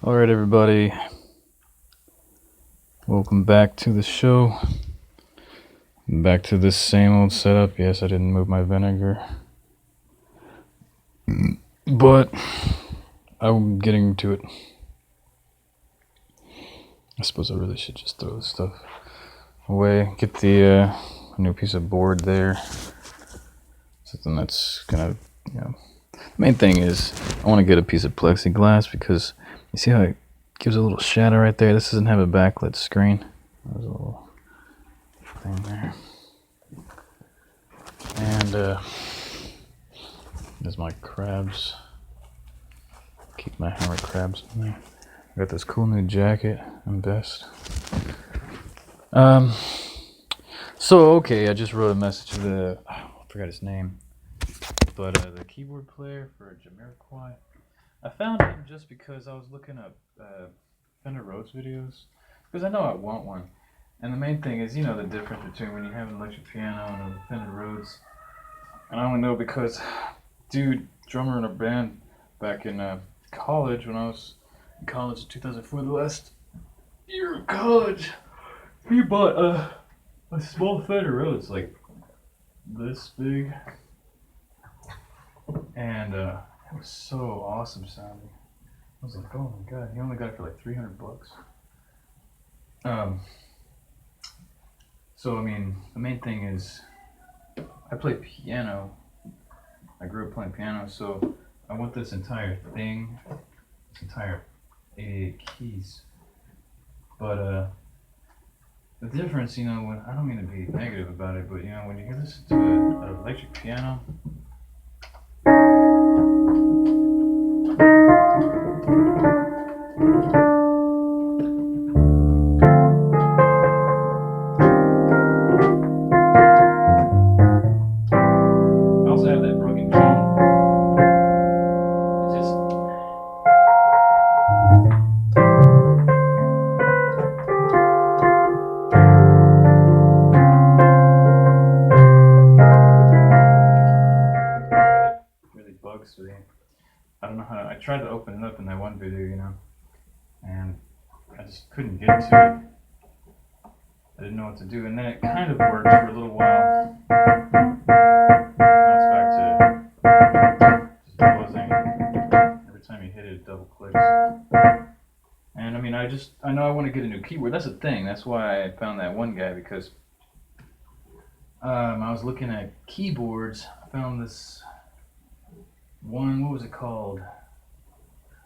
Alright, everybody, welcome back to the show. Back to this same old setup. Yes, I didn't move my vinegar, but I'm getting to it. I suppose I really should just throw this stuff away. Get the new piece of board there. Something that's gonna, the main thing is I want to get a piece of plexiglass because you see how it gives a little shadow right there. This doesn't have a backlit screen. There's a little thing there. And there's my crabs. Keep my hammer crabs in there. I got this cool new jacket and vest. So okay, I just wrote a message to the I forgot his name, but the keyboard player for Jamiroquai. I found him just because I was looking up Fender Rhodes videos because I know I want one. And the main thing is, the difference between when you have an electric piano and a Fender Rhodes. And I only know because, dude, drummer in a band back in college, when I was in college in 2004, the last year of college, he bought a small Fender Rhodes, like this big. And it was so awesome sounding. I was like, oh my god, he only got it for like $300. So, the main thing is, I play piano. I grew up playing piano, so I want this entire thing, this entire 88 keys. But the difference, when I don't mean to be negative about it, but when you listen to an electric piano, I also have that broken key. It's just really bugs me. I don't know how. I tried to open it up in that one video, and I just couldn't get to it. I didn't know what to do, and then it kind of worked for a little while. Now it's back to just buzzing. Every time you hit it, it double clicks. And I know I want to get a new keyboard. That's the thing. That's why I found that one guy, because I was looking at keyboards. I found this one. What was it called?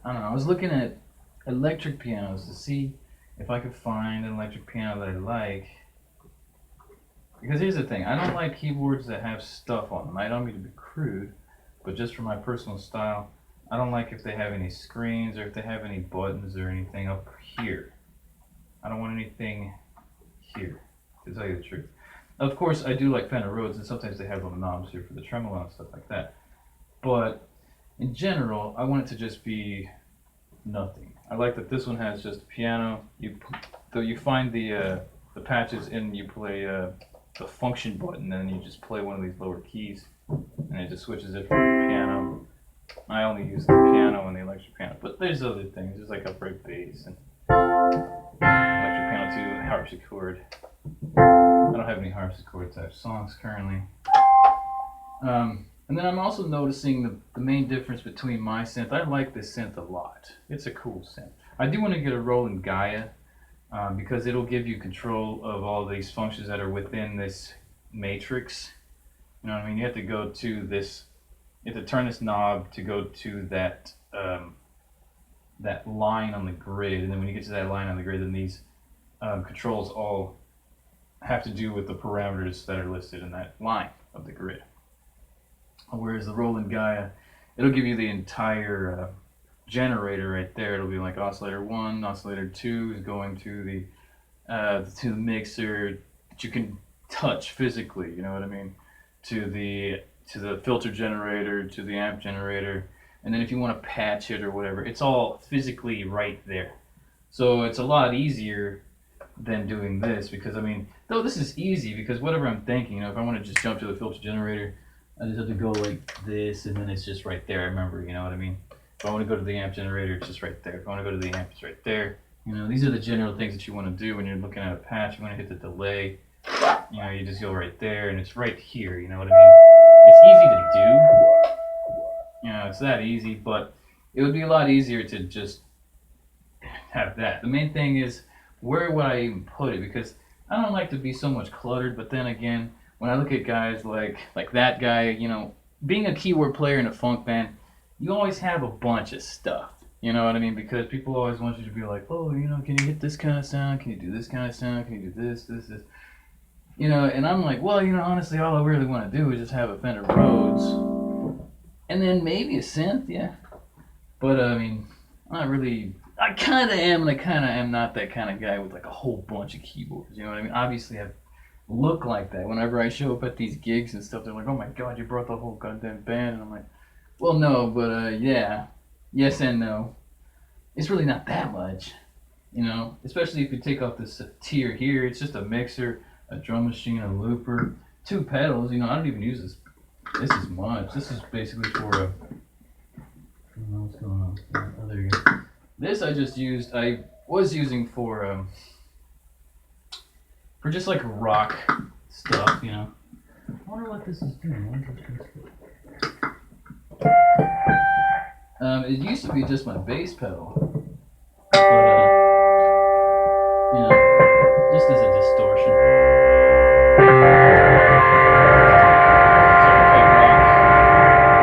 I don't know. I was looking at electric pianos to see if I could find an electric piano that I like. Because here's the thing, I don't like keyboards that have stuff on them. I don't mean to be crude, but just for my personal style, I don't like if they have any screens or if they have any buttons or anything up here. I don't want anything here, to tell you the truth. Of course, I do like Fender Rhodes, and sometimes they have little knobs here for the tremolo and stuff like that. But in general, I want it to just be nothing. I like that this one has just a piano. You find the patches and you play the function button, and then you just play one of these lower keys, and it just switches it from the piano. I only use the piano and the electric piano, but there's other things. There's like upright bass and electric piano too, harpsichord. I don't have any harpsichord type songs currently. And then I'm also noticing the main difference between my synth. I like this synth a lot. It's a cool synth. I do want to get a Roland Gaia because it'll give you control of all these functions that are within this matrix. You know what I mean? You have to go to this. You have to turn this knob to go to that that line on the grid, and then when you get to that line on the grid, then these controls all have to do with the parameters that are listed in that line of the grid. Whereas the Roland Gaia, it'll give you the entire generator right there. It'll be like oscillator 1, oscillator 2 is going to the mixer that you can touch physically, you know what I mean? To the filter generator, to the amp generator, and then if you want to patch it or whatever, it's all physically right there. So it's a lot easier than doing this, because though this is easy, because whatever I'm thinking, if I want to just jump to the filter generator, I just have to go like this, and then it's just right there. I remember, you know what I mean? If I want to go to the amp generator, it's just right there. If I want to go to the amp, it's right there. You know, these are the general things that you want to do when you're looking at a patch. You want to hit the delay. You know, you just go right there, and it's right here. You know what I mean? It's easy to do. You know, it's that easy, but it would be a lot easier to just have that. The main thing is, where would I even put it? Because I don't like to be so much cluttered, but then again, when I look at guys like that guy, you know, being a keyboard player in a funk band, you always have a bunch of stuff. You know what I mean? Because people always want you to be like, oh, you know, can you hit this kind of sound? Can you do this kind of sound? Can you do this, this, this? You know, and I'm like, well, you know, honestly, all I really want to do is just have a Fender Rhodes, and then maybe a synth, yeah. But I mean, I'm not really. I kind of am, and I kind of am not that kind of guy with like a whole bunch of keyboards. You know what I mean? Obviously, I look like that whenever I show up at these gigs and stuff. They're like, oh my god, you brought the whole goddamn band, and I'm like, well, no, but yeah, yes and no. It's really not that much, you know. Especially if you take off this tier here, it's just a mixer, a drum machine, a looper, 2 pedals. You know, I don't even use this. This is much. This is basically for a. I don't know what's going on. Oh, there you go. This I just used. I was using for just like rock stuff, you know. I wonder what this is doing. It used to be just my bass pedal, but you know, just as a distortion. So I can play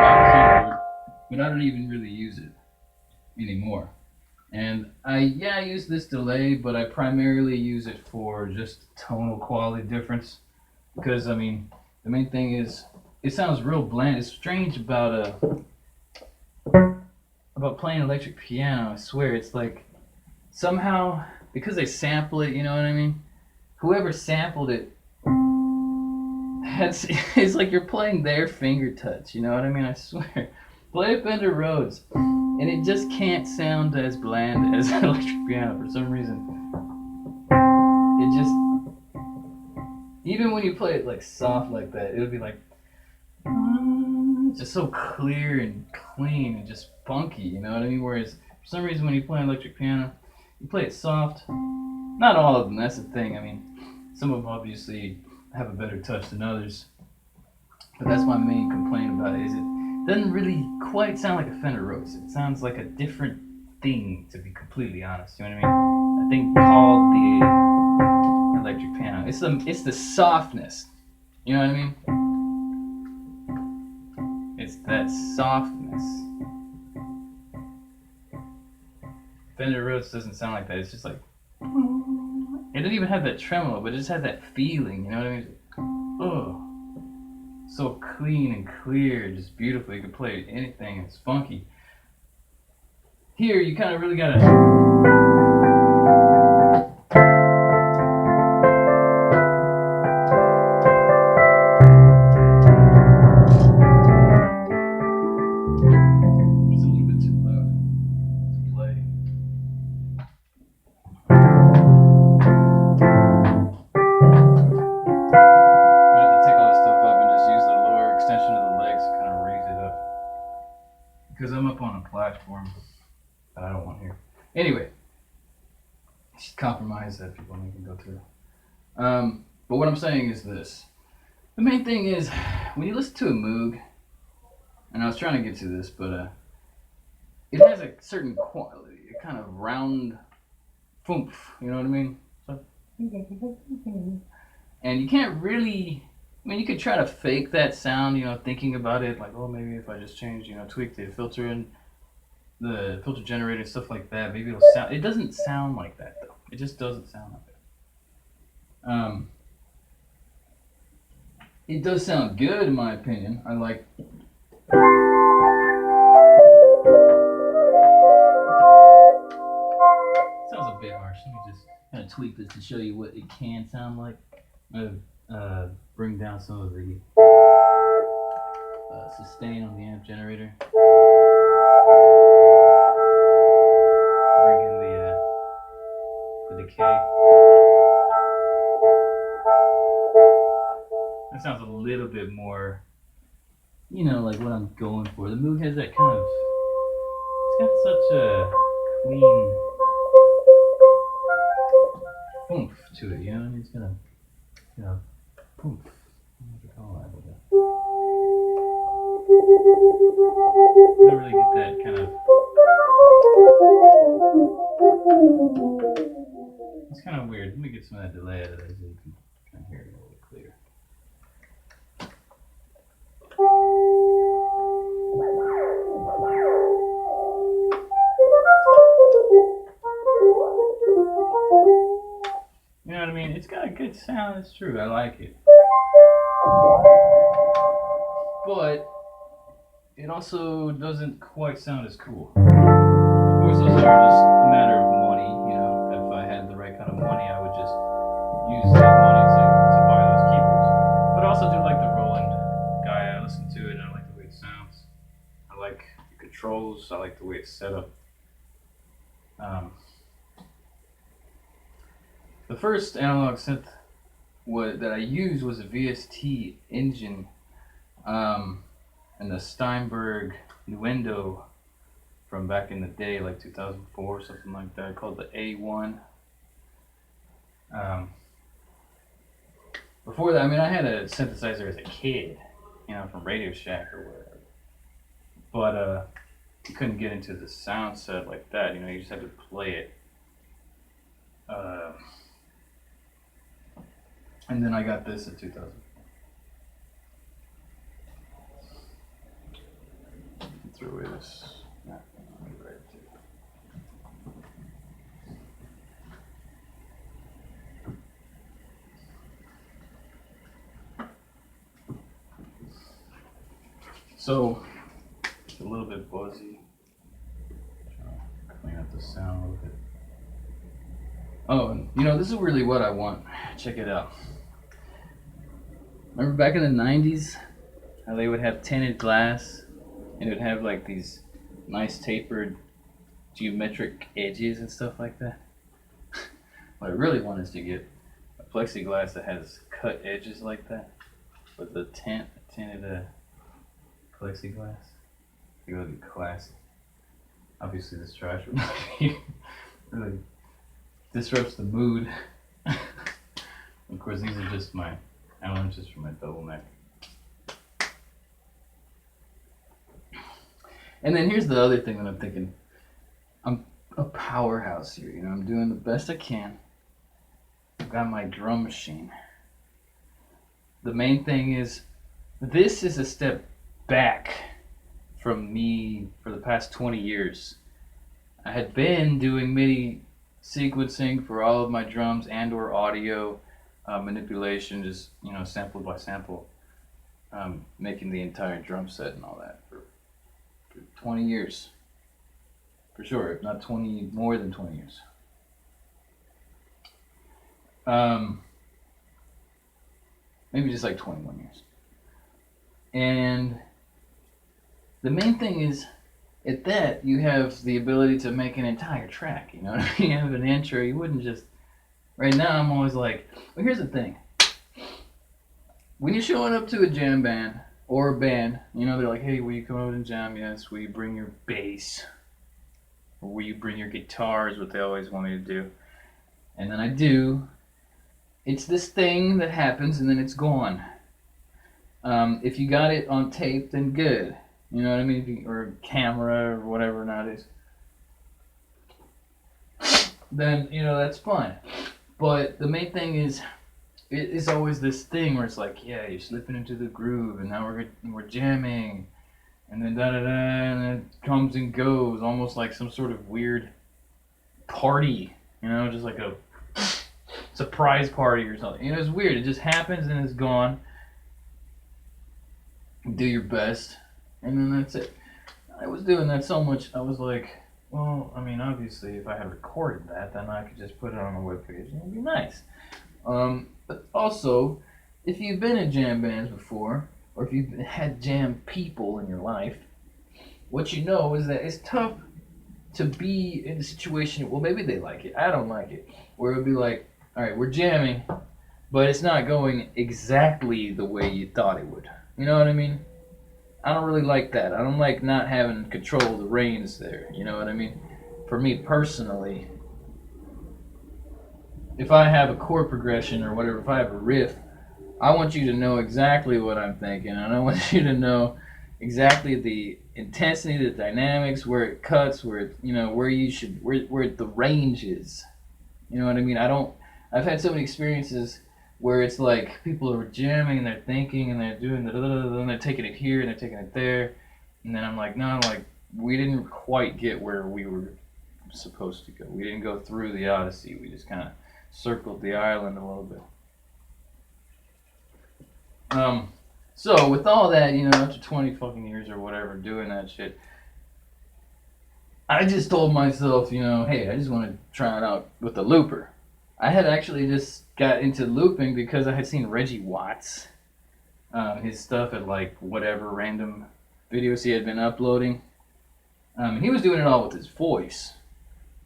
rock keyboard, but I don't even really use it anymore. And I use this delay, but I primarily use it for just tonal quality difference. Because I mean, the main thing is it sounds real bland. It's strange about playing electric piano. I swear, it's like somehow because they sample it. You know what I mean? Whoever sampled it, it's like you're playing their finger touch. You know what I mean? I swear. Play a Fender Rhodes, and it just can't sound as bland as an electric piano for some reason. It just, even when you play it like soft like that, it would be like, just so clear and clean and just funky, you know what I mean? Whereas for some reason when you play an electric piano, you play it soft. Not all of them, that's the thing. I mean, some of them obviously have a better touch than others, but that's my main complaint about it, is it doesn't really quite sound like a Fender Rhodes. It sounds like a different thing, to be completely honest. You know what I mean? A thing called the electric piano. It's the softness. You know what I mean? It's that softness. Fender Rhodes doesn't sound like that. It's just like, it doesn't even have that tremolo, but it just has that feeling. You know what I mean? Oh. So clean and clear, just beautiful. You can play anything. It's funky. Here, you kind of really gotta. It's a little bit too loud to play. I'm gonna have to take all this stuff up and just use the lower extension of the legs to kind of raise it up. Because I'm up on a platform that I don't want here. Anyway, just compromise that people can go through. But what I'm saying is this. The main thing is, when you listen to a Moog, and I was trying to get to this, but it has a certain quality, a kind of round foomph, you know what I mean? So, and you can't really, I mean, you could try to fake that sound, you know, thinking about it, like, oh, maybe if I just change, you know, tweak the filter and the filter generator, stuff like that, maybe it'll sound, it doesn't sound like that, though. It just doesn't sound like that. It does sound good, in my opinion. I like. Sounds a bit harsh. Let me just kind of tweak this to show you what it can sound like. I'm gonna bring down some of the sustain on the amp generator. Bring in the decay. That sounds a little bit more, you know, like what I'm going for. The Moog has that kind of, it's got such a clean oomph to it, you know? It's gonna, oomph. What do you call that? You don't really get that kind of. It's kind of weird. Let me get some of that delay out of this so you can kind of hear it a little clearer. You know what I mean? It's got a good sound. It's true. I like it. But it also doesn't quite sound as cool. Of course, those are just a matter of money. You know, if I had the right kind of money, I would just use that money to buy those keyboards. But I also do like the Roland guy. I listen to it and I like the way it sounds. I like the controls. I like the way it's set up. The first analog synth that I used was a VST engine, and the Steinberg Nuendo from back in the day, like 2004 or something like that, called the A1. Before that, I mean, I had a synthesizer as a kid, you know, from Radio Shack or whatever. But you couldn't get into the sound set like that, you know, you just had to play it. And then I got this in 2000. Throw away this. Yeah, right. So it's a little bit buzzy. Clean up the sound a little bit. Oh, and you know, this is really what I want. Check it out. Remember back in the 90s, how they would have tinted glass and it would have like these nice tapered geometric edges and stuff like that? What I really want is to get a plexiglass that has cut edges like that with the tinted plexiglass. I think it would be classy. Obviously this trash would not be really disrupts the mood. Of course, these are just my Allen wrenches for my double neck. And then here's the other thing that I'm thinking. I'm a powerhouse here, you know, I'm doing the best I can. I've got my drum machine. The main thing is, this is a step back from me for the past 20 years. I had been doing MIDI sequencing for all of my drums and or audio manipulation, just, you know, sample by sample, making the entire drum set and all that for 20 years. For sure, if not 20, more than 20 years. Maybe just like 21 years. And the main thing is, at that, you have the ability to make an entire track, you know what I mean? You have an intro, you wouldn't just... Right now, I'm always like, well, here's the thing. When you're showing up to a jam band, or a band, you know, they're like, hey, will you come out and jam? Yes. Will you bring your bass? Or will you bring your guitar, is what they always want me to do. And then I do. It's this thing that happens, and then it's gone. If you got it on tape, then good. You know what I mean? Or camera, or whatever nowadays. Then, you know, that's fine. But the main thing is, it is always this thing where it's like, yeah, you're slipping into the groove, and now we're jamming, and then da da da, and then it comes and goes, almost like some sort of weird party, you know, just like a surprise party or something. You know, it's weird. It just happens and it's gone. Do your best, and then that's it. I was doing that so much, I was like, well, I mean, obviously, if I had recorded that, then I could just put it on a webpage, and it'd be nice. But also, if you've been in jam bands before, or if you've had jam people in your life, what you know is that it's tough to be in a situation, well, maybe they like it, I don't like it, where it would be like, all right, we're jamming, but it's not going exactly the way you thought it would. You know what I mean? I don't really like that. I don't like not having control of the reins there. You know what I mean? For me personally, if I have a chord progression or whatever, if I have a riff, I want you to know exactly what I'm thinking, and I want you to know exactly the intensity, the dynamics, where it cuts, where it, where you should, where the range is. You know what I mean? I don't. I've had so many experiences where it's like people are jamming and they're thinking and they're doing and they're taking it here and they're taking it there, and then I'm like, no, like we didn't quite get where we were supposed to go. We didn't go through the Odyssey. We just kind of circled the island a little bit. Um, so with all that, after 20 fucking years or whatever doing that shit, I just told myself, hey, I just want to try it out with the looper. I had actually just got into looping because I had seen Reggie Watts, his stuff at like whatever random videos he had been uploading. He was doing it all with his voice,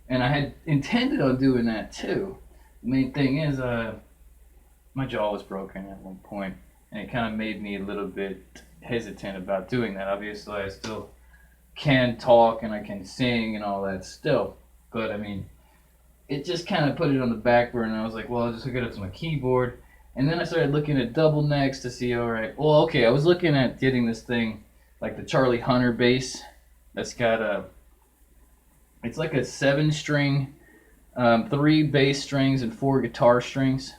and I had intended on doing that too. The main thing is, my jaw was broken at one point, and it kind of made me a little bit hesitant about doing that. Obviously, I still can talk and I can sing and all that still, but I mean, it just kind of put it on the back burner. And I was like, well, I'll just hook it up to my keyboard, and then I started looking at double necks to see, all right, well, okay, I was looking at getting this thing like the Charlie Hunter bass that's got it's like a 7-string, 3 bass strings and 4 guitar strings.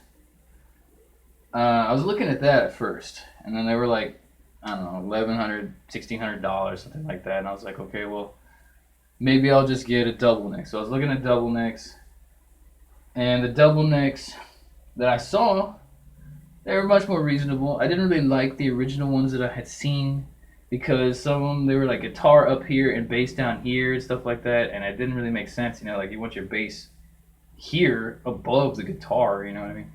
I was looking at that at first, and then they were like, I don't know, $1,100, $1,600, something like that. And I was like, okay, well, maybe I'll just get a double neck. So I was looking at double necks, and the double necks that I saw, they were much more reasonable. I didn't really like the original ones that I had seen because some of them, they were like guitar up here and bass down here and stuff like that, and it didn't really make sense. Like you want your bass here above the guitar, you know what I mean?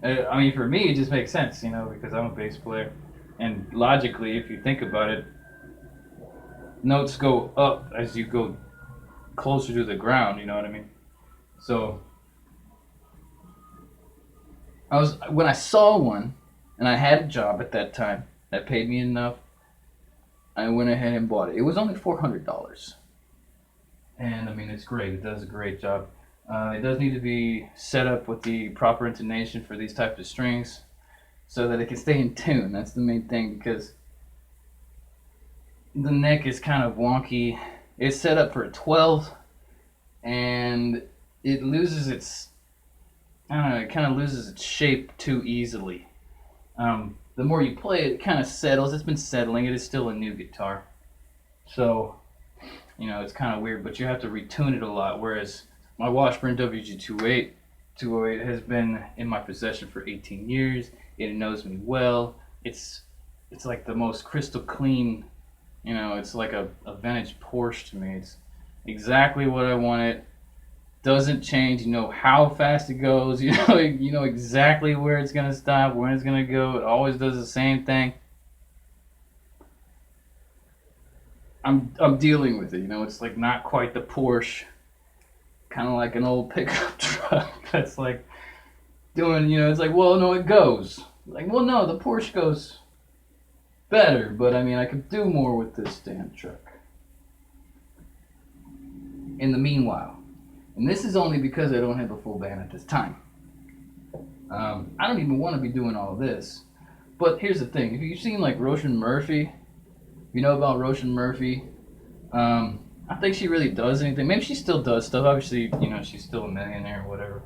I mean, for me, it just makes sense, because I'm a bass player. And logically, if you think about it, notes go up as you go closer to the ground, you know what I mean? So, when I saw one, and I had a job at that time that paid me enough, I went ahead and bought it. It was only $400. And, I mean, it's great. It does a great job. It does need to be set up with the proper intonation for these types of strings so that it can stay in tune. That's the main thing, because the neck is kind of wonky. It's set up for a 12, and it loses its, I don't know, it kind of loses its shape too easily. The more you play it, it kind of settles. It's been settling. It is still a new guitar. So, it's kind of weird, but you have to retune it a lot, whereas my Washburn WG-208 has been in my possession for 18 years. It knows me well. It's like the most crystal clean, it's like a vintage Porsche to me. It's exactly what I want it. Doesn't change. You know how fast it goes. You know exactly where it's gonna stop, when it's gonna go. It always does the same thing. I'm dealing with it. It's like not quite the Porsche. Kind of like an old pickup truck that's like doing, it's like, well, no, it goes. Like, well, no, the Porsche goes better, but I mean, I could do more with this damn truck. In the meanwhile, and this is only because I don't have a full band at this time. I don't even want to be doing all this. But here's the thing: if you've seen like Roshan Murphy, you know about Roshan Murphy. I think she really does anything. Maybe she still does stuff. Obviously, she's still a millionaire or whatever.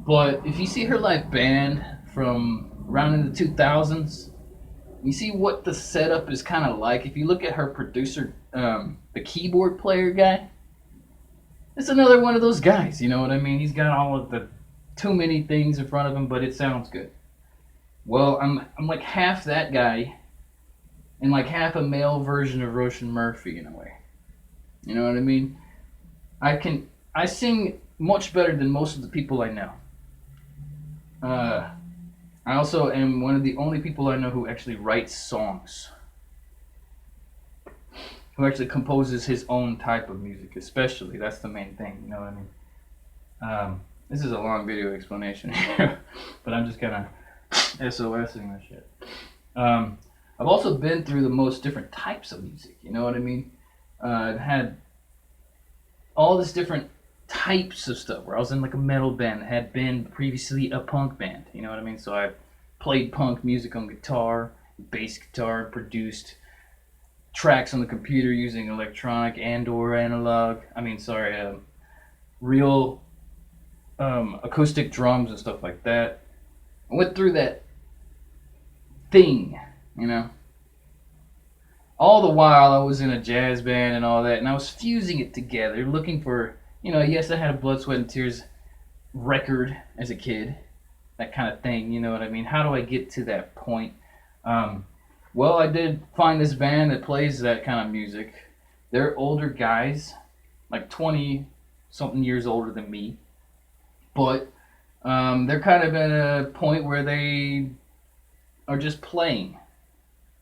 But if you see her live band from around in the 2000s, you see what the setup is kind of like. If you look at her producer, the keyboard player guy, it's another one of those guys. You know what I mean? He's got all of the too many things in front of him, but it sounds good. Well, I'm like half that guy, and like half a male version of Roshan Murphy in a way. You know what I mean? I sing much better than most of the people I know. I also am one of the only people I know who actually writes songs. Who actually composes his own type of music, especially. That's the main thing, you know what I mean? This is a long video explanation here, but I'm just kind of SOSing this shit. I've also been through the most different types of music. You know what I mean? I've had all this different types of stuff where I was in like a metal band, had been previously a punk band. You know what I mean? So I played punk music on guitar, bass guitar, produced tracks on the computer using electronic and or analog. Real acoustic drums and stuff like that. I went through that thing, you know. All the while I was in a jazz band and all that, and I was fusing it together, looking for, yes, I had a Blood, Sweat, and Tears record as a kid, that kind of thing, you know what I mean? How do I get to that point? Well, I did find this band that plays that kind of music. They're older guys, like 20 something years older than me, but they're kind of at a point where they are just playing.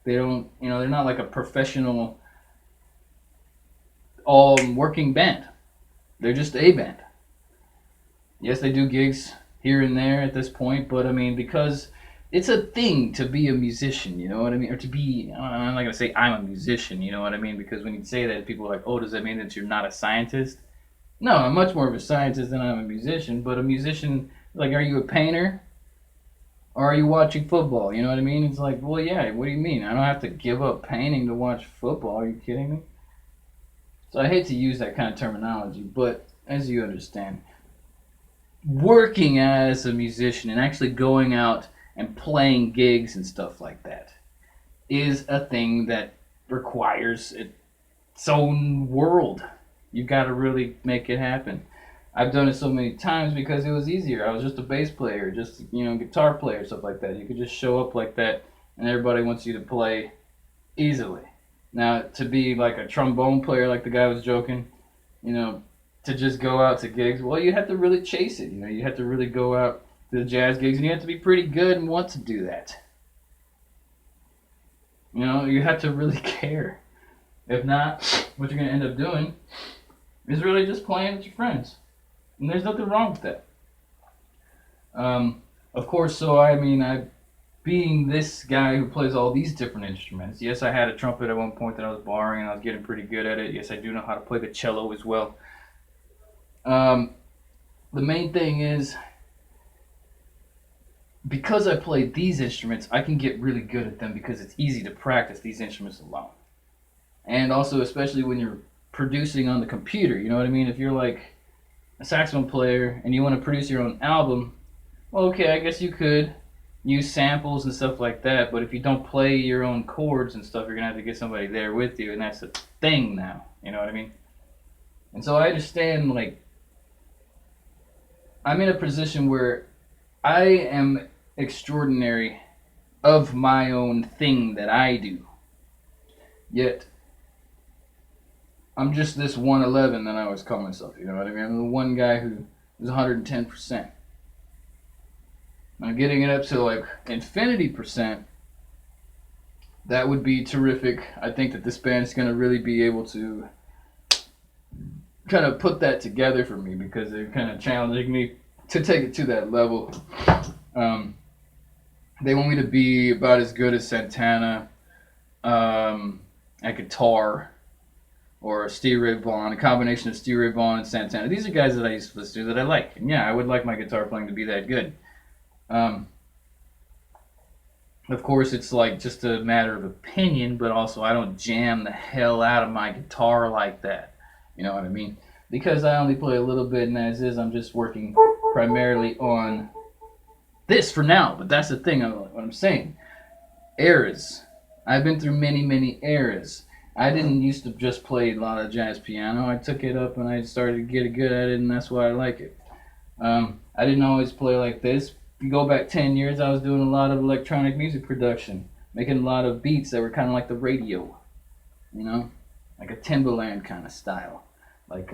They don't, they're not like a professional all working band. They're just a band. Yes, they do gigs here and there at this point, but I mean, because it's a thing to be a musician, you know what I mean? Or to be, I'm not going to say I'm a musician, you know what I mean? Because when you say that, people are like, oh, does that mean that you're not a scientist? No, I'm much more of a scientist than I'm a musician, but a musician, like, are you a painter? Or are you watching football? You know what I mean? It's like, well, yeah, what do you mean? I don't have to give up painting to watch football. Are you kidding me? So I hate to use that kind of terminology, but as you understand, working as a musician and actually going out and playing gigs and stuff like that is a thing that requires its own world. You've got to really make it happen. I've done it so many times because it was easier. I was just a bass player, just guitar player, stuff like that. You could just show up like that, and everybody wants you to play easily. Now, to be like a trombone player, like the guy was joking, to just go out to gigs, well, you have to really chase it. You have to really go out to the jazz gigs, and you have to be pretty good and want to do that. You have to really care. If not, what you're going to end up doing is really just playing with your friends. And there's nothing wrong with that. Of course, being this guy who plays all these different instruments, yes, I had a trumpet at one point that I was borrowing, and I was getting pretty good at it. Yes, I do know how to play the cello as well. The main thing is, because I play these instruments, I can get really good at them because it's easy to practice these instruments alone. And also, especially when you're producing on the computer, you know what I mean? If you're like a saxophone player and you want to produce your own album, well, okay, I guess you could use samples and stuff like that, but if you don't play your own chords and stuff, you're going to have to get somebody there with you, and that's the thing now, you know what I mean? And so I understand, like, I'm in a position where I am extraordinary of my own thing that I do, yet I'm just this 111 that I always call myself, you know what I mean? I'm the one guy who is 110%. Now getting it up to like infinity percent, that would be terrific. I think that this band is going to really be able to kind of put that together for me because they're kind of challenging me to take it to that level. They want me to be about as good as Santana at guitar, or Stevie Ray Vaughan, a combination of Stevie Ray Vaughan and Santana. These are guys that I used to listen to that I like. And yeah, I would like my guitar playing to be that good. Of course, it's like just a matter of opinion, but also I don't jam the hell out of my guitar like that. You know what I mean? Because I only play a little bit, and as is, I'm just working primarily on this for now. But that's the thing, what I'm saying. Eras. I've been through many, many eras. I didn't used to just play a lot of jazz piano. I took it up and I started to get good at it, and that's why I like it. I didn't always play like this. If you go back 10 years, I was doing a lot of electronic music production, making a lot of beats that were kind of like the radio, like a Timbaland kind of style, like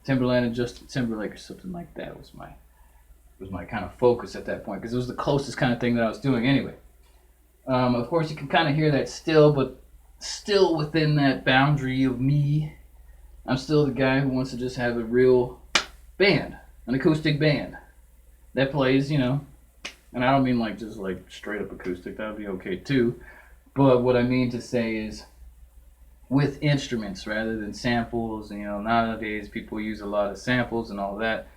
Timbaland and Justin Timberlake or something like that was my kind of focus at that point, because it was the closest kind of thing that I was doing anyway. Of course, you can kind of hear that still, but still within that boundary of me, I'm still the guy who wants to just have a real band, an acoustic band that plays, and I don't mean like just like straight up acoustic. That would be okay too, But what I mean to say is with instruments rather than samples. And, nowadays people use a lot of samples and all that,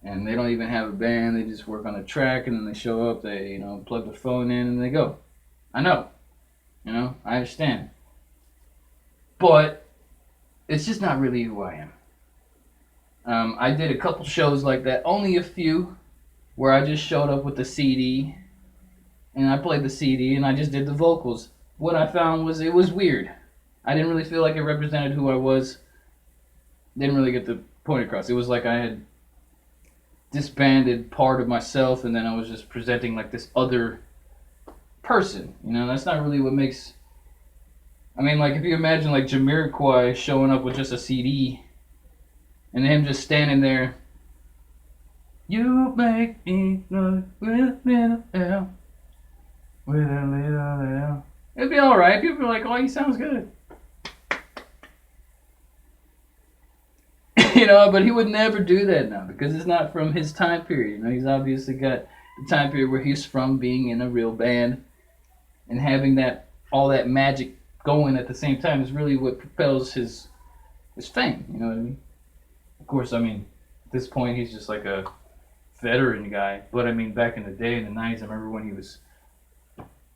and they don't even have a band. They just work on a track, and then they show up. They plug their phone in and they go. I know, I understand, but it's just not really who I am. I did a couple shows like that, only a few, where I just showed up with the CD and I played the CD and I just did the vocals. What I found was it was weird. I didn't really feel like it represented who I was. Didn't really get the point across. It was like I had disbanded part of myself, and then I was just presenting like this other person. That's not really what makes. I mean, like if you imagine like Jamiroquai showing up with just a CD, and him just standing there. You make me look with a little L, with a little L. It'd be all right. People are like, "Oh, he sounds good." But he would never do that now because it's not from his time period. He's obviously got the time period where he's from, being in a real band and having all that magic going at the same time is really what propels his fame. You know what I mean? Of course, at this point he's just like a veteran guy. But back in the day, in the 90s, I remember when he was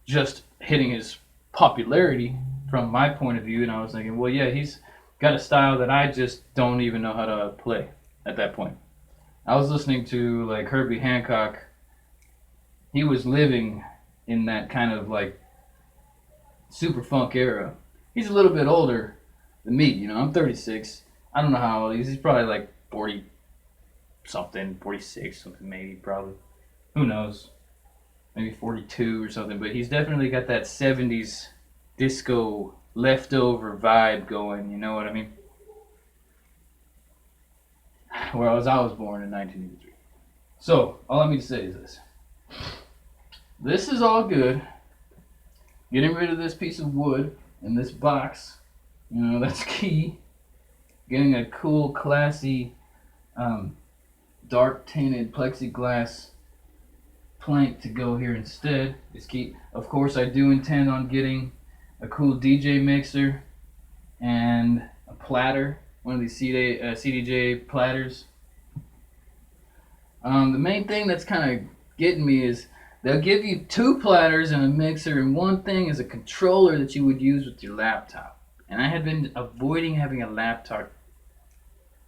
just hitting his popularity from my point of view, and I was thinking, well, yeah, he's got a style that I just don't even know how to play at that point. I was listening to like Herbie Hancock. He was living in that kind of like super funk era. He's a little bit older than me, I'm 36. I don't know how old he is. He's probably like 40 something, 46 something maybe, probably. Who knows? Maybe 42 or something, but he's definitely got that 70s disco leftover vibe going, you know what I mean? Whereas I was born in 1983. So, all I mean to say is this. This is all good. Getting rid of this piece of wood in this box, that's key. Getting a cool, classy, dark tinted plexiglass plank to go here instead is key. Of course, I do intend on getting a cool DJ mixer and a platter, one of these CDJ platters. The main thing that's kind of getting me is they'll give you 2 platters and a mixer, and one thing is a controller that you would use with your laptop. And I had been avoiding having a laptop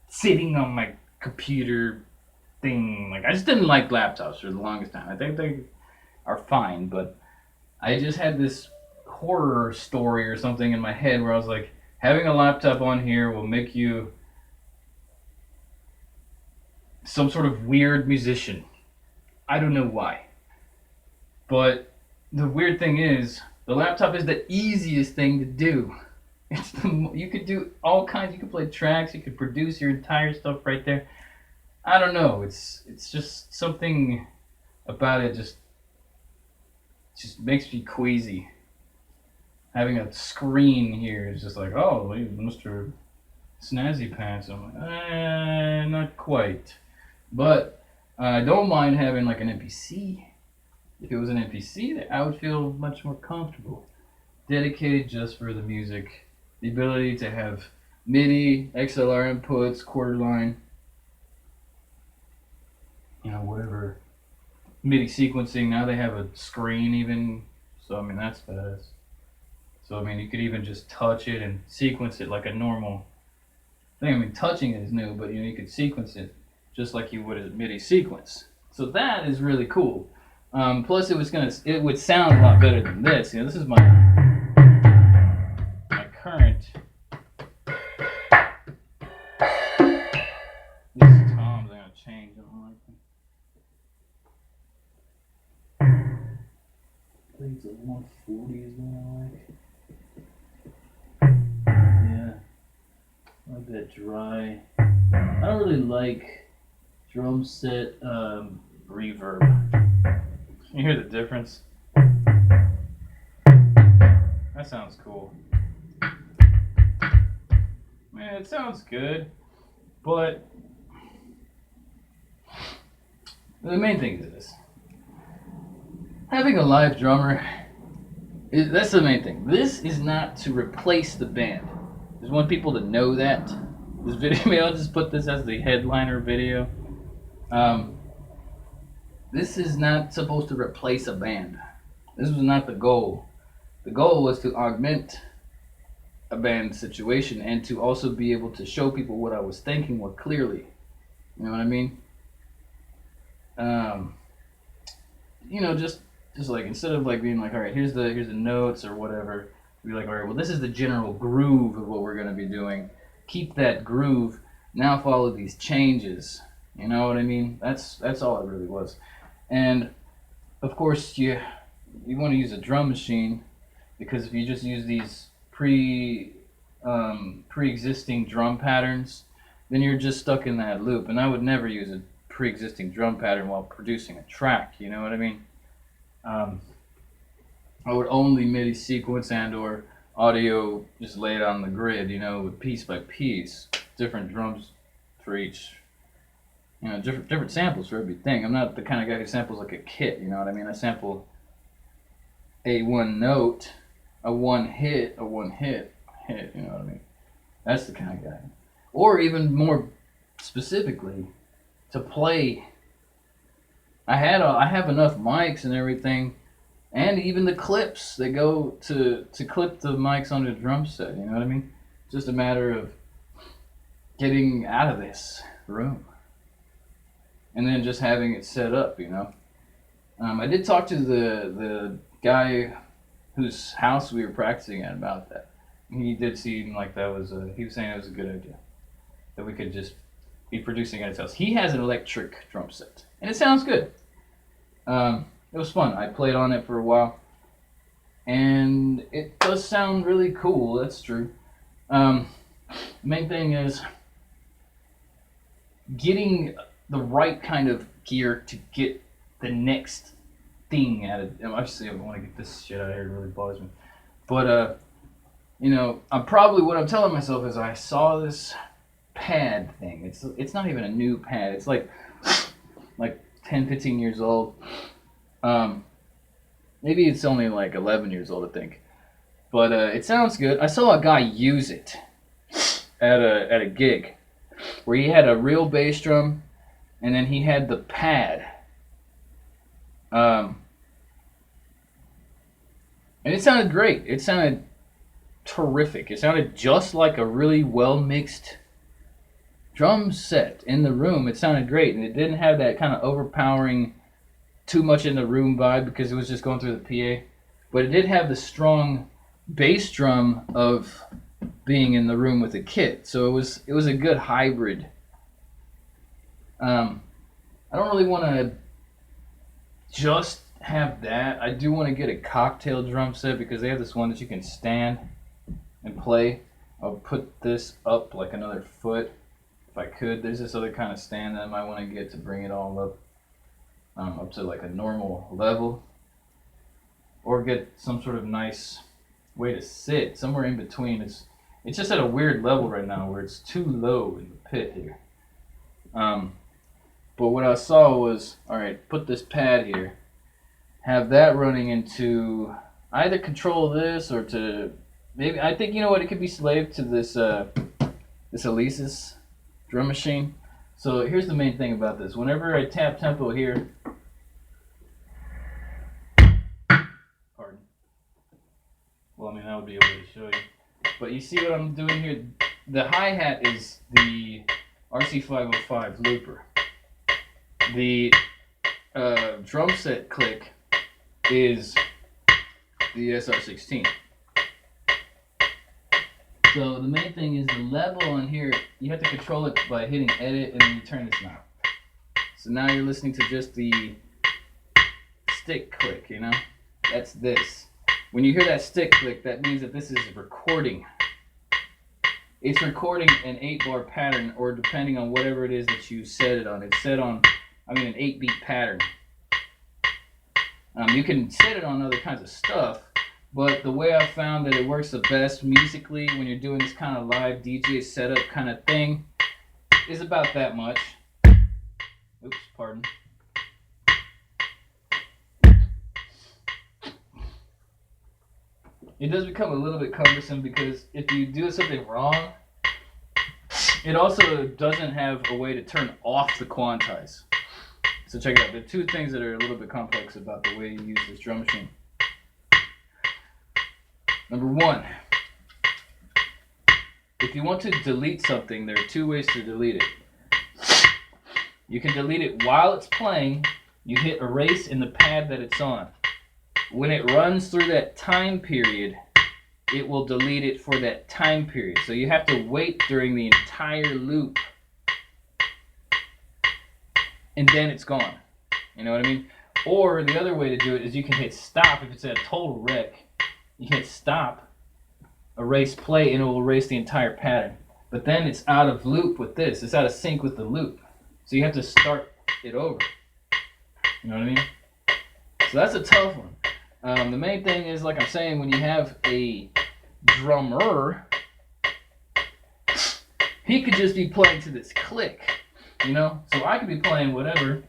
sitting on my computer thing. Like, I just didn't like laptops for the longest time. I think they are fine, but I just had this horror story or something in my head where I was like, having a laptop on here will make you some sort of weird musician. I don't know why. But the weird thing is, the laptop is the easiest thing to do. You could do all kinds. You could play tracks. You could produce your entire stuff right there. I don't know. It's just something about it just makes me queasy. Having a screen here is just like, oh, Mr. Snazzy Pants. I'm like, not quite. But I don't mind having like an MPC. If it was an MPC, I would feel much more comfortable. Dedicated just for the music. The ability to have MIDI, XLR inputs, quarter line, whatever. MIDI sequencing. Now they have a screen even. So, that's badass. So, you could even just touch it and sequence it like a normal thing. Touching it is new, but, you could sequence it just like you would a MIDI sequence. So that is really cool. Plus, it would sound a lot better than this. This is my current. These toms are gonna change. I don't like them. I think it's a 140 is what I like. Yeah, I like that dry. I don't really like drum set reverb. You hear the difference? That sounds cool. Man, it sounds good, but the main thing is this. Having a live drummer That's the main thing. This is not to replace the band. I just want people to know that. This video, maybe I'll just put this as the headliner video. Um, this is not supposed to replace a band. This was not the goal. The goal was to augment a band situation and to also be able to show people what I was thinking more clearly. You know what I mean? Um, just like instead of like being like, all right, here's the notes or whatever, be like, all right, well, this is the general groove of what we're gonna be doing. Keep that groove. Now follow these changes. You know what I mean? That's all it really was. And of course, you want to use a drum machine because if you just use these pre-existing drum patterns, then you're just stuck in that loop. And I would never use a pre-existing drum pattern while producing a track. You know what I mean? I would only MIDI sequence and or audio just lay it on the grid, with piece by piece, different drums for each, different samples for everything. I'm not the kind of guy who samples like a kit, you know what I mean? I sample a one note, a one hit, you know what I mean? That's the kind of guy. Or even more specifically, to play. I have enough mics and everything, and even the clips that go to clip the mics onto the drum set. You know what I mean? It's just a matter of getting out of this room and then just having it set up. I did talk to the guy whose house we were practicing at about that. He did seem like that was he was saying it was a good idea that we could just be producing at his house. He has an electric drum set, and it sounds good. It was fun. I played on it for a while, and it does sound really cool. That's true. The main thing is getting the right kind of gear to get the next thing out of. Obviously, I want to get this shit out of here. It really bothers me. But what I'm telling myself is I saw this pad thing. It's not even a new pad. It's like 10, 15 years old. Maybe it's only like 11 years old, I think. But it sounds good. I saw a guy use it at a gig where he had a real bass drum and then he had the pad. And it sounded great. It sounded terrific. It sounded just like a really well mixed drum set in the room. It sounded great, and it didn't have that kind of overpowering, too much in the room vibe because it was just going through the PA. But it did have the strong bass drum of being in the room with a kit. So it was a good hybrid. I don't really want to just have that. I do want to get a cocktail drum set because they have this one that you can stand and play. I'll put this up like another foot if I could. There's this other kind of stand that I might want to get to bring it all up to like a normal level, or get some sort of nice way to sit somewhere in between. It's just at a weird level right now where it's too low in the pit here. But what I saw was, all right, put this pad here, have that running into either control this or to maybe, I think, it could be slave to this Elise's drum machine. So here's the main thing about this. Whenever I tap tempo here, pardon. Well, that would be a way to show you. But you see what I'm doing here? The hi-hat is the RC505 looper. The drum set click is the SR16. So the main thing is the level on here, you have to control it by hitting edit and then you turn this knob. So now you're listening to just the stick click, That's this. When you hear that stick click, that means that this is recording. It's recording an 8-bar pattern, or depending on whatever it is that you set it on. It's set on, an 8-beat pattern. You can set it on other kinds of stuff, but the way I found that it works the best musically when you're doing this kind of live DJ setup kind of thing is about that much. Oops, pardon. it does become a little bit cumbersome because if you do something wrong, it also doesn't have a way to turn off the quantize. So check it out. There are two things that are a little bit complex about the way you use this drum machine. Number one, if you want to delete something, there are two ways to delete it. You can delete it while it's playing. You hit erase in the pad that it's on. When it runs through that time period, it will delete it for that time period. So you have to wait during the entire loop, and then it's gone. You know what I mean? Or the other way to do it is you can hit stop. If it's at a total wreck, you hit stop, erase play, and it will erase the entire pattern. But then it's out of loop with this. It's out of sync with the loop. So you have to start it over. You know what I mean? So that's a tough one. The main thing is, like I'm saying, when you have a drummer, he could just be playing to this click, you know? So I could be playing whatever.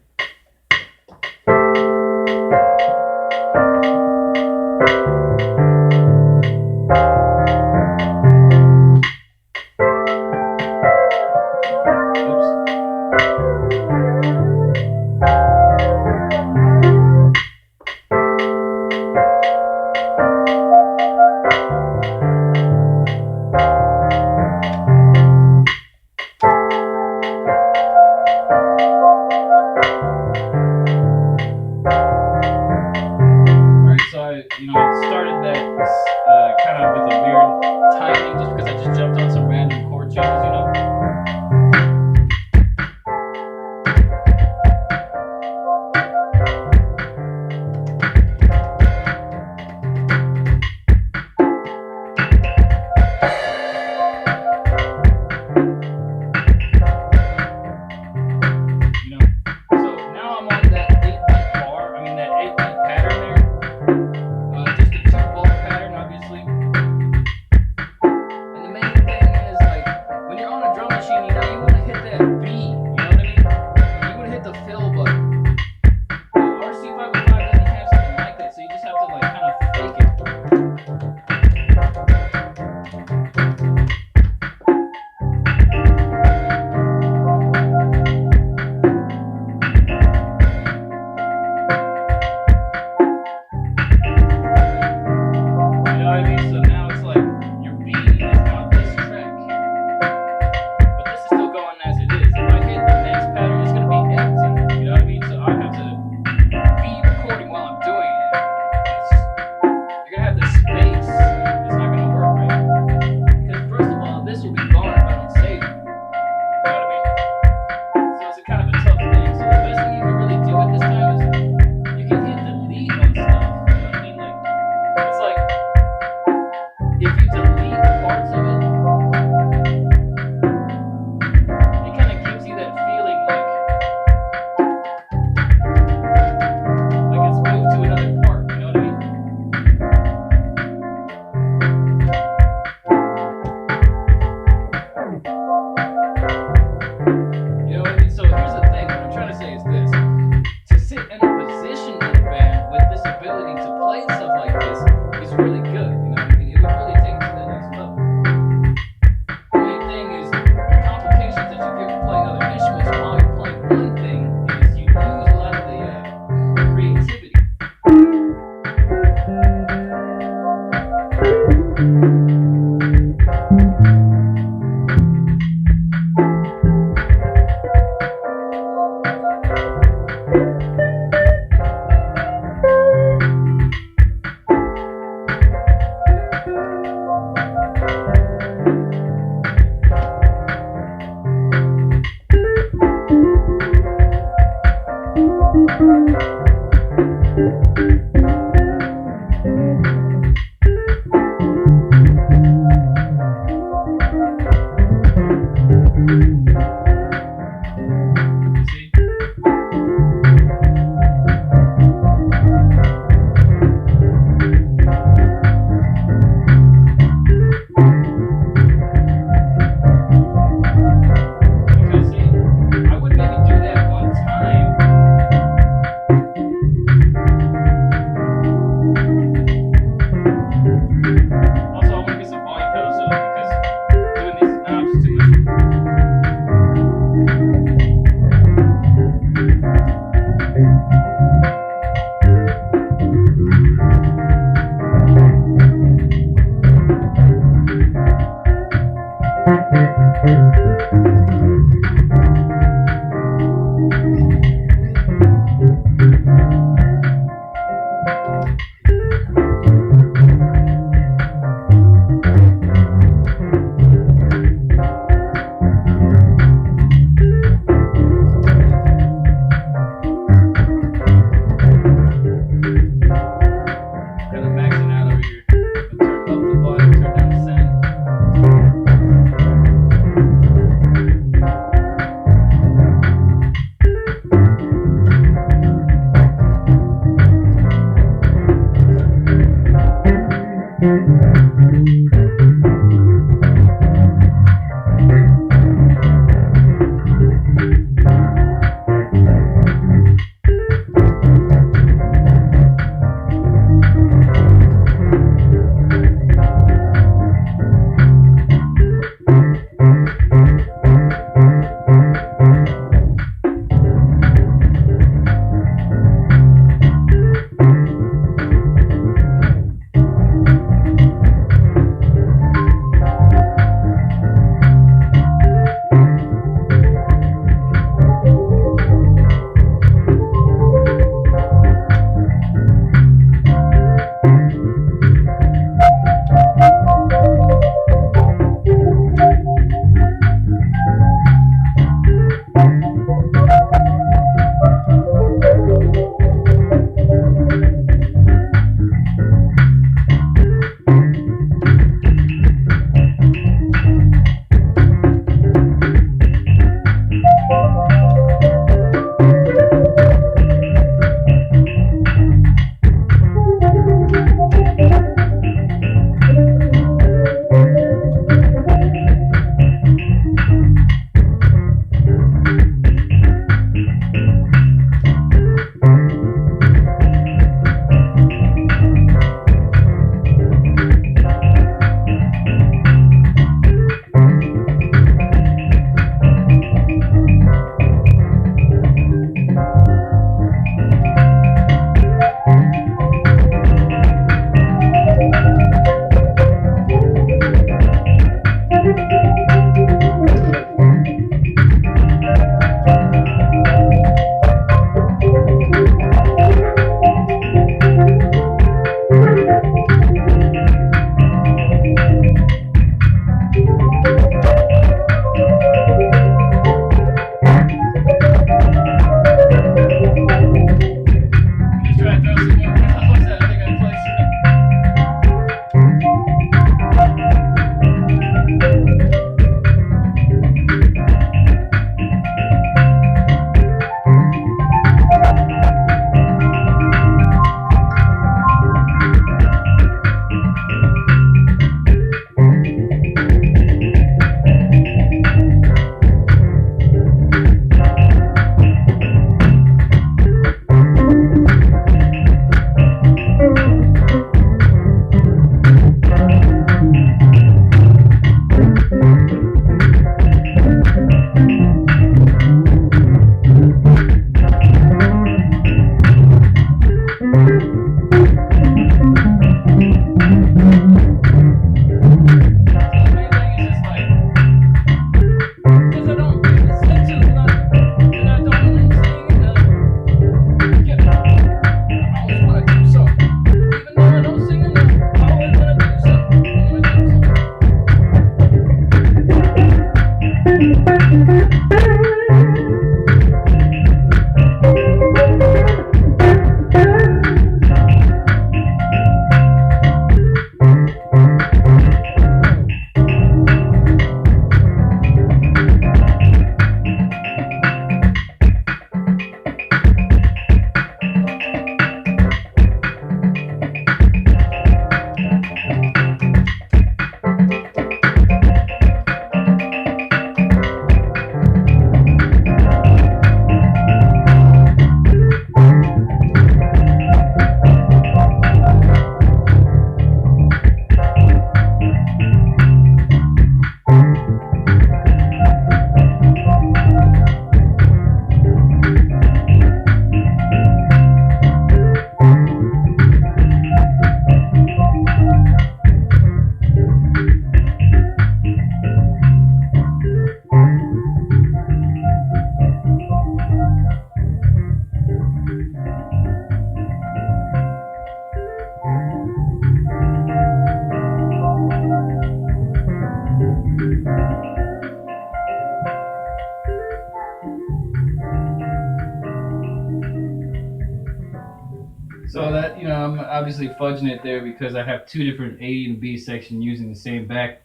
So that, I'm obviously fudging it there because I have two different A and B section using the same back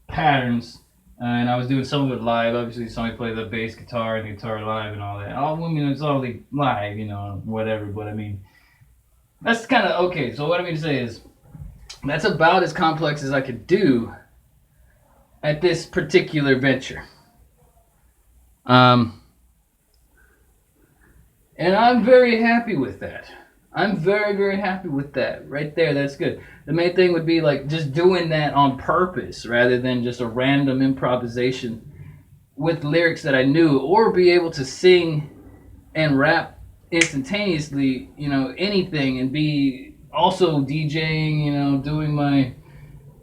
patterns. And I was doing some of it live. Obviously, somebody play the bass guitar and the guitar live and all that. It's all live, whatever. But I mean, that's kind of okay. So what I mean to say is, that's about as complex as I could do at this particular venture. And I'm very happy with that. I'm very, very happy with that. Right there, that's good. The main thing would be like just doing that on purpose rather than just a random improvisation with lyrics that I knew, or be able to sing and rap instantaneously, anything, and be also DJing, doing my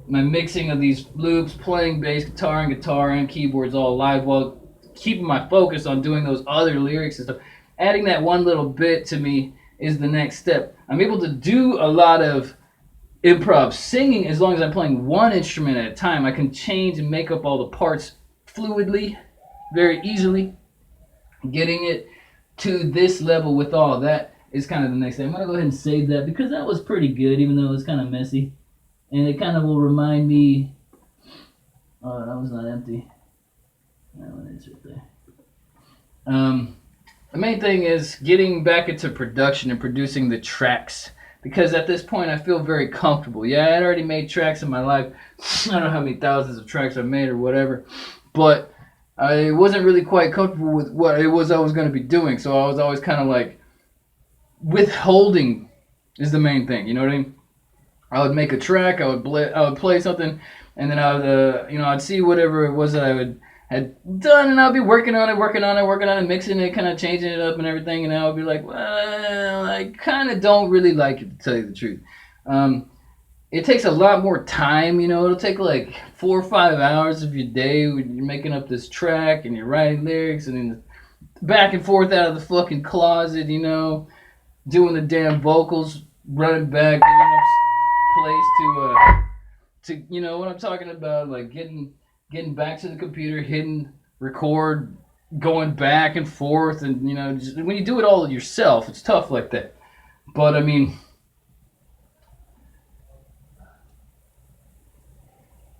mixing of these loops, playing bass guitar and keyboards all live while keeping my focus on doing those other lyrics and stuff. Adding that one little bit to me is the next step. I'm able to do a lot of improv singing as long as I'm playing one instrument at a time. I can change and make up all the parts fluidly, very easily. Getting it to this level with all that is kind of the next thing. I'm going to go ahead and save that because that was pretty good, even though it was kind of messy. And it kind of will remind me... Oh, that was not empty. That one is right there. The main thing is getting back into production and producing the tracks, because at this point I feel very comfortable. Yeah, I had already made tracks in my life. I don't know how many thousands of tracks I've made or whatever, but I wasn't really quite comfortable with what it was I was going to be doing, so I was always kind of like withholding is the main thing. You know what I mean? I would make a track, I would play something, and then I would I'd see whatever it was that I had done, and I'll be working on it, mixing it, kind of changing it up and everything, and I'll be like, well, I kind of don't really like it, to tell you the truth. It takes a lot more time, it'll take like 4 or 5 hours of your day when you're making up this track, and you're writing lyrics, and then back and forth out of the fucking closet, doing the damn vocals, running back, place to what I'm talking about, like getting back to the computer, hitting record, going back and forth, and just, when you do it all yourself, it's tough like that. But I mean,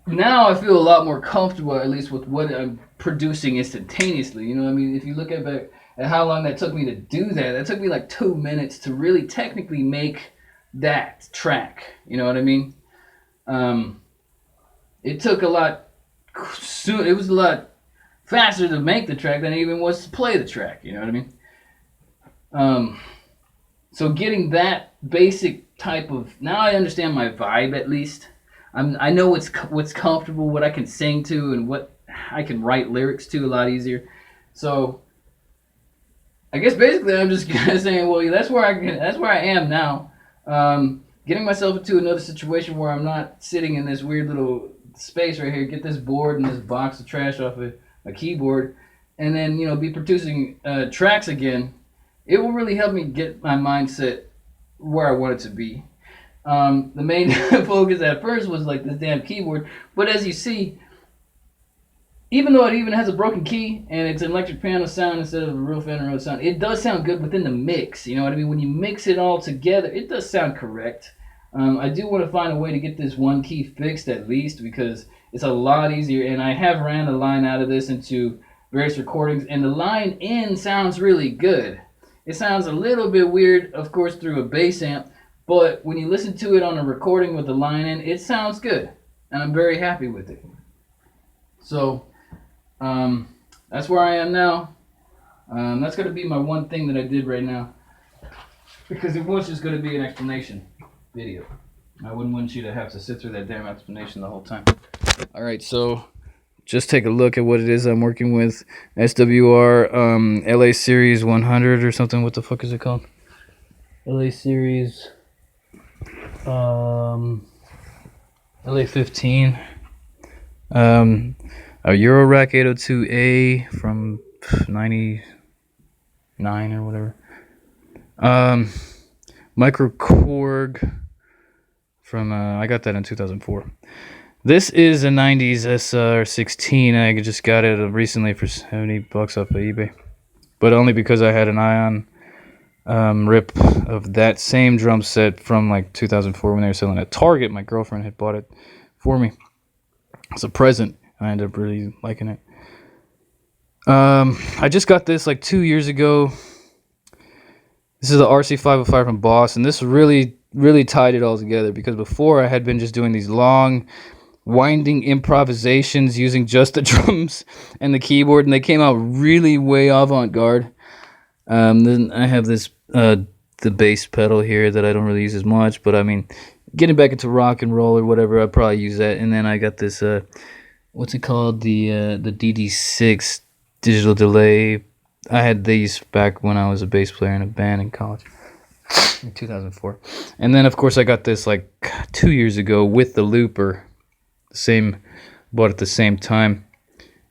now I feel a lot more comfortable, at least with what I'm producing instantaneously. If you look at how long that took me to do that took me like 2 minutes to really technically make that track. You know what I mean? It took a lot soon. It was a lot faster to make the track than it even was to play the track. You know what I mean? So getting that basic type of, now I understand my vibe at least. I know what's comfortable, what I can sing to, and what I can write lyrics to a lot easier. So I guess basically I'm just saying, well, that's where I am now. Getting myself into another situation where I'm not sitting in this weird little space right here, get this board and this box of trash off of a keyboard, and then be producing tracks again. It will really help me get my mindset where I want it to be. The main focus at first was like this damn keyboard, but as you see, even though it even has a broken key and it's an electric piano sound instead of a real Fender Rhodes sound, it does sound good within the mix. You know what I mean? When you mix it all together, it does sound correct. I do want to find a way to get this one key fixed at least, because it's a lot easier, and I have ran a line out of this into various recordings, and the line in sounds really good. It sounds a little bit weird, of course, through a bass amp, but when you listen to it on a recording with the line in, it sounds good, and I'm very happy with it. So that's where I am now. That's going to be my one thing that I did right now, because it was just going to be an explanation video. I wouldn't want you to have to sit through that damn explanation the whole time. Alright, so just take a look at what it is I'm working with. SWR LA Series 100 or something. What the fuck is it called? LA Series LA 15. A Eurorack 802A from 99 or whatever. Micro Korg from I got that in 2004. This is a 90s SR16. I just got it recently for $70 off of eBay, but only because I had an eye on rip of that same drum set from like 2004 when they were selling at Target. My girlfriend had bought it for me as a present. I ended up really liking it. I just got this like 2 years ago. This is the RC505 from Boss, and this really, really tied it all together because before I had been just doing these long, winding improvisations using just the drums and the keyboard, and they came out really way avant-garde. Then I have this the bass pedal here that I don't really use as much, but I mean, getting back into rock and roll or whatever, I'd probably use that. And then I got this what's it called, the DD6 digital delay. I had these back when I was a bass player in a band in college in 2004. And then of course I got this like 2 years ago with the looper, bought at the same time.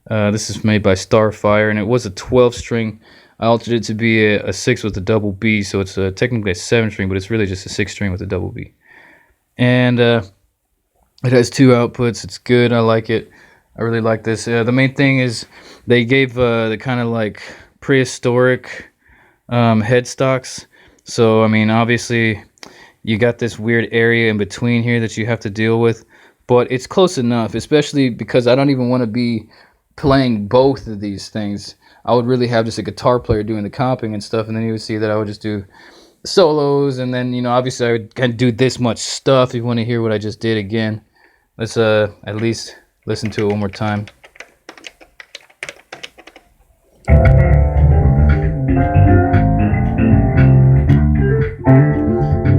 This is made by Starfire, and it was a 12 string. I altered it to be a 6 with a double B, so it's technically a 7 string, but it's really just a 6 string with a double B. And it has 2 outputs. It's good. I like it. I really like this. The main thing is they gave the kind of like prehistoric headstocks. So, I mean, obviously you got this weird area in between here that you have to deal with, but it's close enough, especially because I don't even want to be playing both of these things. I would really have just a guitar player doing the comping and stuff, and then you would see that I would just do solos, and then, you know, obviously I would kind of do this much stuff. If you want to hear what I just did again, let's at least listen to it one more time.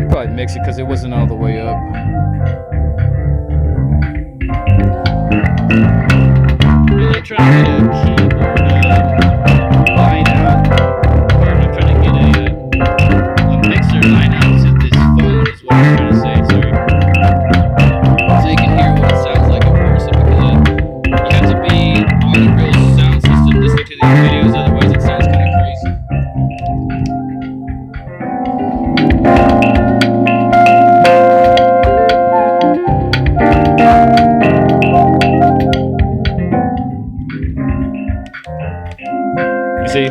Probably mix it because it wasn't all the way up. Really trying to get a keyboard line out. Pardon, I'm trying to get a mixer line out to this phone is what I'm trying to say, sorry. So you can hear what it sounds like in person, because you have to be on the real sound system listening to these videos, otherwise it sounds kind of crazy. You see?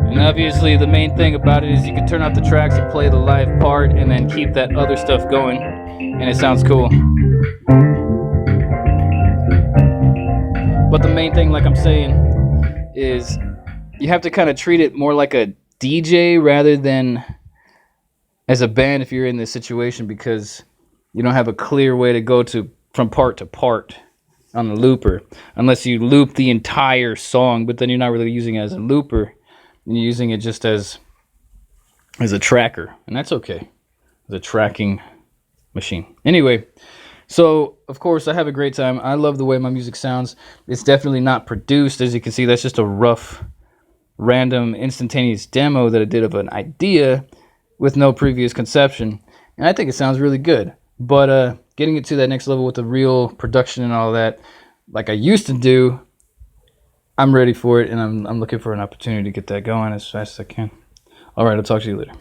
And obviously the main thing about it is you can turn off the tracks and play the live part and then keep that other stuff going, and it sounds cool. But the main thing, like I'm saying, is you have to kind of treat it more like a DJ rather than as a band if you're in this situation, because you don't have a clear way to go from part to part on the looper, unless you loop the entire song, but then you're not really using it as a looper, and you're using it just as a tracker, and that's okay, as a tracking machine. Anyway, so of course I have a great time. I love the way my music sounds. It's definitely not produced, as you can see. That's just a rough, random, instantaneous demo that I did of an idea with no previous conception, and I think it sounds really good. But getting it to that next level with the real production and all that, like I used to do, I'm ready for it, and I'm looking for an opportunity to get that going as fast as I can. All right, I'll talk to you later.